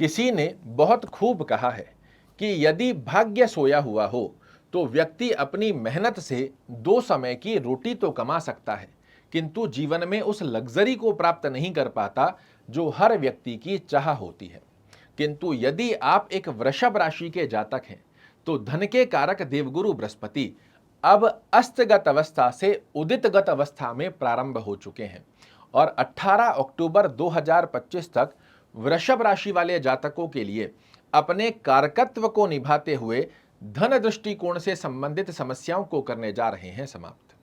किसी ने बहुत खूब कहा है कि यदि भाग्य सोया हुआ हो तो व्यक्ति अपनी मेहनत से दो समय की रोटी तो कमा सकता है, किंतु जीवन में उस लग्जरी को प्राप्त नहीं कर पाता जो हर व्यक्ति की चाह होती है। किंतु यदि आप एक वृषभ राशि के जातक हैं तो धन के कारक देवगुरु बृहस्पति अब अस्तगत अवस्था से उदितगत अवस्था में प्रारंभ हो चुके हैं और 18 अक्टूबर 2025 तक वृषभ राशि वाले जातकों के लिए अपने कारकत्व को निभाते हुए धन दृष्टिकोण से संबंधित समस्याओं को करने जा रहे हैं समाप्त।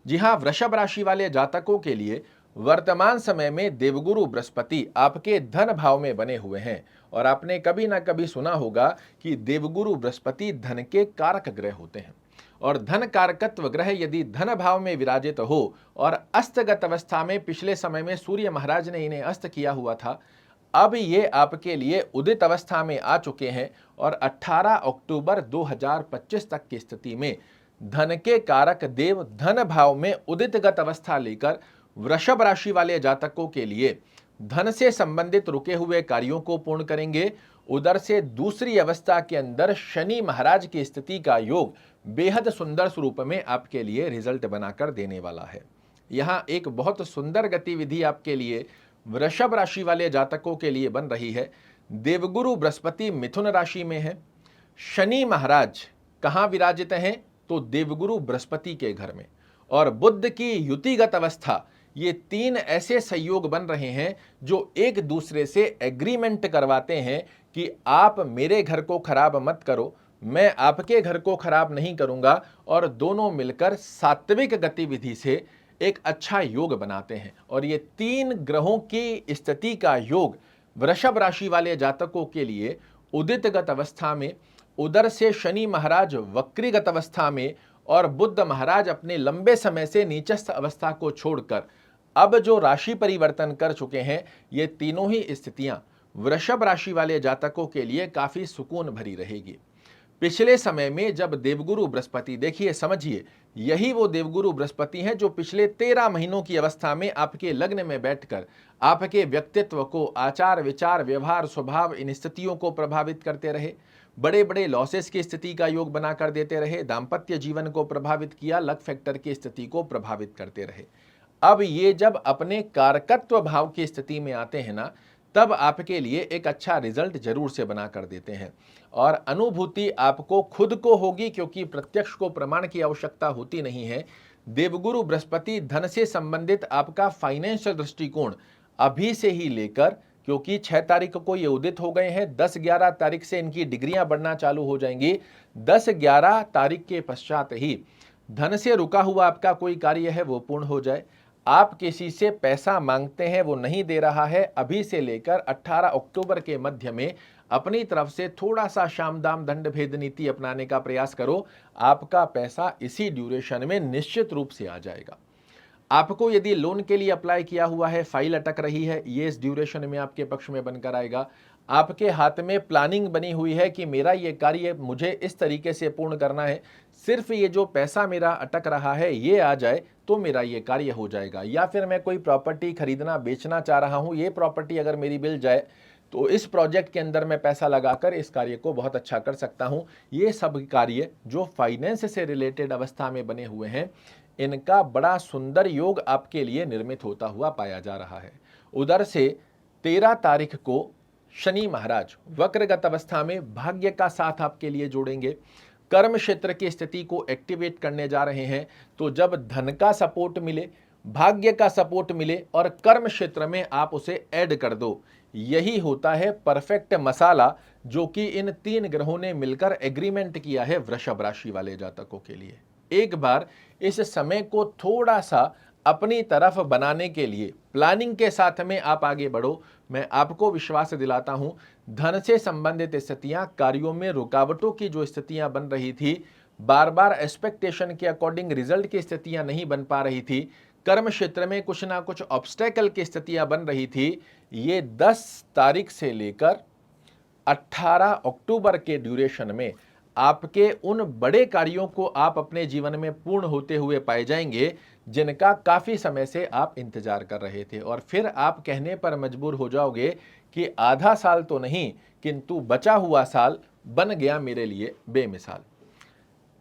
जी हां, वृषभ राशि वाले जातकों के लिए वर्तमान समय में देवगुरु बृहस्पति आपके धन भाव में बने हुए हैं और आपने कभी ना कभी सुना होगा कि देवगुरु बृहस्पति धन के कारक ग्रह होते हैं और धन कारकत्व ग्रह यदि धन भाव में विराजित हो और अस्तगत अवस्था में पिछले समय में सूर्य महाराज ने इन्हें अस्त किया हुआ था, अब ये आपके लिए उदित अवस्था में आ चुके हैं और 18 अक्टूबर 2025 तक की स्थिति में धन के कारक देव धन भाव में उदितगत अवस्था लेकर वृषभ राशि वाले जातकों के लिए धन से संबंधित रुके हुए कार्यों को पूर्ण करेंगे। उधर से दूसरी अवस्था के अंदर शनि महाराज की स्थिति का योग बेहद सुंदर स्वरूप में आपके लिए रिजल्ट बनाकर देने वाला है। यहाँ एक बहुत सुंदर गतिविधि आपके लिए वृषभ राशि वाले जातकों के लिए बन रही है। देवगुरु बृहस्पति मिथुन राशि में है, शनि महाराज कहाँ विराजित हैं तो देवगुरु बृहस्पति के घर में, और बुध की युतिगत अवस्था, ये तीन ऐसे संयोग बन रहे हैं जो एक दूसरे से एग्रीमेंट करवाते हैं कि आप मेरे घर को खराब मत करो, मैं आपके घर को खराब नहीं करूंगा, और दोनों मिलकर सात्विक गतिविधि से एक अच्छा योग बनाते हैं। और ये तीन ग्रहों की स्थिति का योग वृषभ राशि वाले जातकों के लिए उदितगत अवस्था में, उधर से शनि महाराज वक्रीगत अवस्था में और बुध महाराज अपने लंबे समय से नीचस्थ अवस्था को छोड़कर अब जो राशि परिवर्तन कर चुके हैं, ये तीनों ही स्थितियां वृषभ राशि वाले जातकों के लिए काफी सुकून भरी रहेगी। पिछले समय में जब देवगुरु बृहस्पति, देखिए समझिए, यही वो देवगुरु बृहस्पति हैं जो पिछले 13 महीनों की अवस्था में आपके लग्न में बैठकर आपके व्यक्तित्व को, आचार विचार व्यवहार स्वभाव, इन स्थितियों को प्रभावित करते रहे, बड़े बड़े लॉसेस की स्थिति का योग बना कर देते रहे, दाम्पत्य जीवन को प्रभावित किया, लक फैक्टर की स्थिति को प्रभावित करते रहे। अब ये जब अपने कारकत्व भाव की स्थिति में आते हैं ना, तब आपके लिए एक अच्छा रिजल्ट जरूर से बना कर देते हैं और अनुभूति आपको खुद को होगी, क्योंकि प्रत्यक्ष को प्रमाण की आवश्यकता होती नहीं है। देवगुरु बृहस्पति धन से संबंधित आपका फाइनेंशियल दृष्टिकोण अभी से ही लेकर, क्योंकि 6 तारीख को ये उदित हो गए हैं, 10-11 तारीख से इनकी डिग्रियां बढ़ना चालू हो जाएंगी। 10-11 तारीख के पश्चात ही धन से रुका हुआ आपका कोई कार्य है वो पूर्ण हो जाए। आप किसी से पैसा मांगते हैं वो नहीं दे रहा है, अभी से लेकर 18 अक्टूबर के मध्य में अपनी तरफ से थोड़ा सा शाम दाम दंड भेद नीति अपनाने का प्रयास करो, आपका पैसा इसी ड्यूरेशन में निश्चित रूप से आ जाएगा। आपको यदि लोन के लिए अप्लाई किया हुआ है, फाइल अटक रही है, ये इस ड्यूरेशन में आपके पक्ष में बनकर आएगा। आपके हाथ में प्लानिंग बनी हुई है कि मेरा ये कार्य मुझे इस तरीके से पूर्ण करना है, सिर्फ ये जो पैसा मेरा अटक रहा है ये आ जाए तो मेरा ये कार्य हो जाएगा, या फिर मैं कोई प्रॉपर्टी खरीदना बेचना चाह रहा हूँ, ये प्रॉपर्टी अगर मेरी मिल जाए तो इस प्रोजेक्ट के अंदर मैं पैसा लगाकर इस कार्य को बहुत अच्छा कर सकता हूँ। ये सब कार्य जो फाइनेंस से रिलेटेड अवस्था में बने हुए हैं, इनका बड़ा सुंदर योग आपके लिए निर्मित होता हुआ पाया जा रहा है। उधर से 13 तारीख को शनि महाराज वक्रगत अवस्था में भाग्य का साथ आपके लिए जोड़ेंगे, कर्म क्षेत्र की स्थिति को एक्टिवेट करने जा रहे हैं। तो जब धन का सपोर्ट मिले, भाग्य का सपोर्ट मिले और कर्म क्षेत्र में आप उसे ऐड कर दो, यही होता है परफेक्ट मसाला जो कि इन तीन ग्रहों ने मिलकर एग्रीमेंट किया है वृषभ राशि वाले जातकों के लिए। एक बार इस समय को थोड़ा सा अपनी तरफ बनाने के लिए प्लानिंग के साथ में आप आगे बढ़ो। मैं आपको विश्वास दिलाता हूं, धन से संबंधित स्थितियां, कार्यों में रुकावटों की जो स्थितियां बन रही थी, बार बार एक्सपेक्टेशन के अकॉर्डिंग रिजल्ट की स्थितियां नहीं बन पा रही थी, कर्म क्षेत्र में कुछ ना कुछ ऑब्स्टेकल की स्थितियां बन रही थी, ये 10 तारीख से लेकर 18 अक्टूबर के ड्यूरेशन में आपके उन बड़े कार्यों को आप अपने जीवन में पूर्ण होते हुए पाए जाएंगे जिनका काफी समय से आप इंतजार कर रहे थे, और फिर आप कहने पर मजबूर हो जाओगे कि आधा साल तो नहीं किंतु बचा हुआ साल बन गया मेरे लिए बेमिसाल।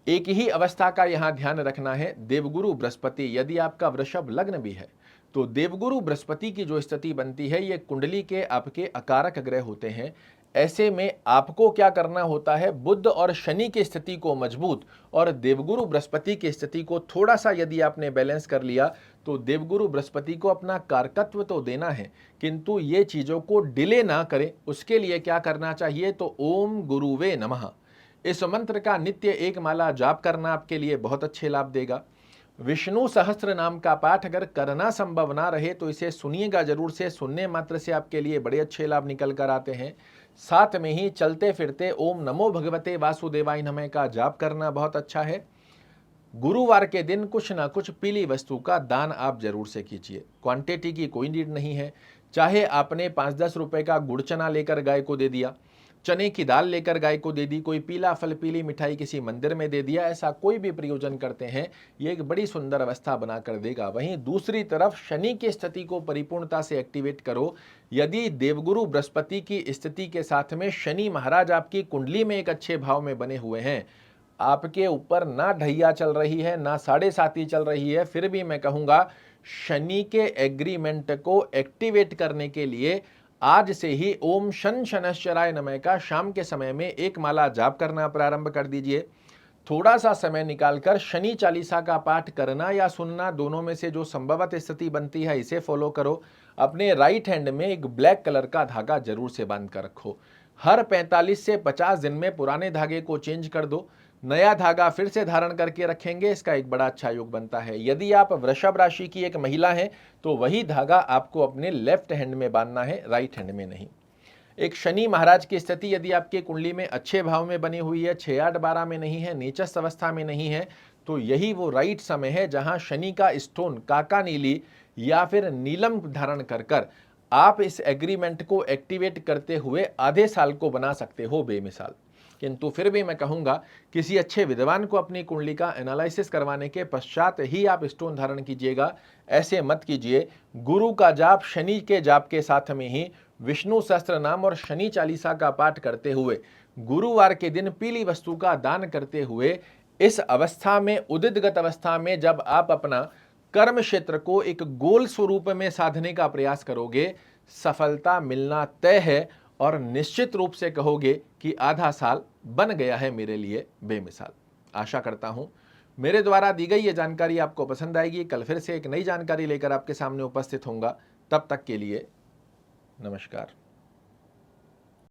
एक ही अवस्था का यहां ध्यान रखना है, देवगुरु बृहस्पति। यदि आपका वृषभ लग्न भी है तो देवगुरु बृहस्पति की जो स्थिति बनती है ये कुंडली के आपके अकारक ग्रह होते हैं। ऐसे में आपको क्या करना होता है, बुध और शनि की स्थिति को मजबूत और देवगुरु बृहस्पति की स्थिति को थोड़ा सा यदि आपने बैलेंस कर लिया तो देवगुरु बृहस्पति को अपना कारकत्व तो देना है किंतु ये चीजों को डिले ना करें। उसके लिए क्या करना चाहिए, तो ओम गुरुवे नमः इस मंत्र का नित्य एक माला जाप करना आपके लिए बहुत अच्छे लाभ देगा। विष्णु सहस्त्र नाम का पाठ अगर करना संभव ना रहे तो इसे सुनिएगा जरूर से, सुनने मात्र से आपके लिए बड़े अच्छे लाभ निकल कर आते हैं। साथ में ही चलते फिरते ओम नमो भगवते वासुदेवाय नमः का जाप करना बहुत अच्छा है। गुरुवार के दिन कुछ ना कुछ पीली वस्तु का दान आप जरूर से कीजिए। क्वांटिटी की कोई नीड नहीं है, चाहे आपने 5-10 रुपए का गुड़ चना लेकर गाय को दे दिया, चने की दाल लेकर गाय को दे दी, कोई पीला फल पीली मिठाई किसी मंदिर में दे दिया, ऐसा कोई भी प्रयोजन करते हैं ये एक बड़ी सुंदर अवस्था बनाकर देगा। वहीं दूसरी तरफ शनि की स्थिति को परिपूर्णता से एक्टिवेट करो। यदि देवगुरु बृहस्पति की स्थिति के साथ में शनि महाराज आपकी कुंडली में एक अच्छे भाव में बने हुए हैं, आपके ऊपर ना ढैया चल रही है ना 7.5 चल रही है, फिर भी मैं कहूंगा शनि के एग्रीमेंट को एक्टिवेट करने के लिए आज से ही ओम शन शनश्चराय नमः का शाम के समय में एक माला जाप करना प्रारंभ कर दीजिए। थोड़ा सा समय निकालकर शनि चालीसा का पाठ करना या सुनना, दोनों में से जो संभवत स्थिति बनती है इसे फॉलो करो। अपने राइट हैंड में एक ब्लैक कलर का धागा जरूर से बांध कर रखो। हर 45 से 50 दिन में पुराने धागे को चेंज कर दो, नया धागा फिर से धारण करके रखेंगे, इसका एक बड़ा अच्छा योग बनता है। यदि आप वृषभ राशि की एक महिला हैं तो वही धागा आपको अपने लेफ्ट हैंड में बांधना है, राइट हैंड में नहीं। एक शनि महाराज की स्थिति यदि आपकी कुंडली में अच्छे भाव में बनी हुई है, 6-8-12 में नहीं है, नीचस्थ अवस्था में नहीं है, तो यही वो राइट समय है जहां शनि का स्टोन काका नीली या फिर नीलम धारण कर कर आप इस एग्रीमेंट को एक्टिवेट करते हुए आधे साल को बना सकते हो बेमिसाल। किंतु फिर भी मैं कहूंगा किसी अच्छे विद्वान को अपनी कुंडली का एनालिसिस करवाने के पश्चात ही आप स्टोन धारण कीजिएगा, ऐसे मत कीजिए। गुरु का जाप शनि के जाप के साथ में ही विष्णु सहस्त्र नाम और शनि चालीसा का पाठ करते हुए, गुरुवार के दिन पीली वस्तु का दान करते हुए, इस अवस्था में उदितगत अवस्था में जब आप अपना कर्म क्षेत्र को एक गोल स्वरूप में साधने का प्रयास करोगे, सफलता मिलना तय है और निश्चित रूप से कहोगे कि आधा साल बन गया है मेरे लिए बेमिसाल। आशा करता हूं मेरे द्वारा दी गई ये जानकारी आपको पसंद आएगी। कल फिर से एक नई जानकारी लेकर आपके सामने उपस्थित होऊंगा। तब तक के लिए नमस्कार।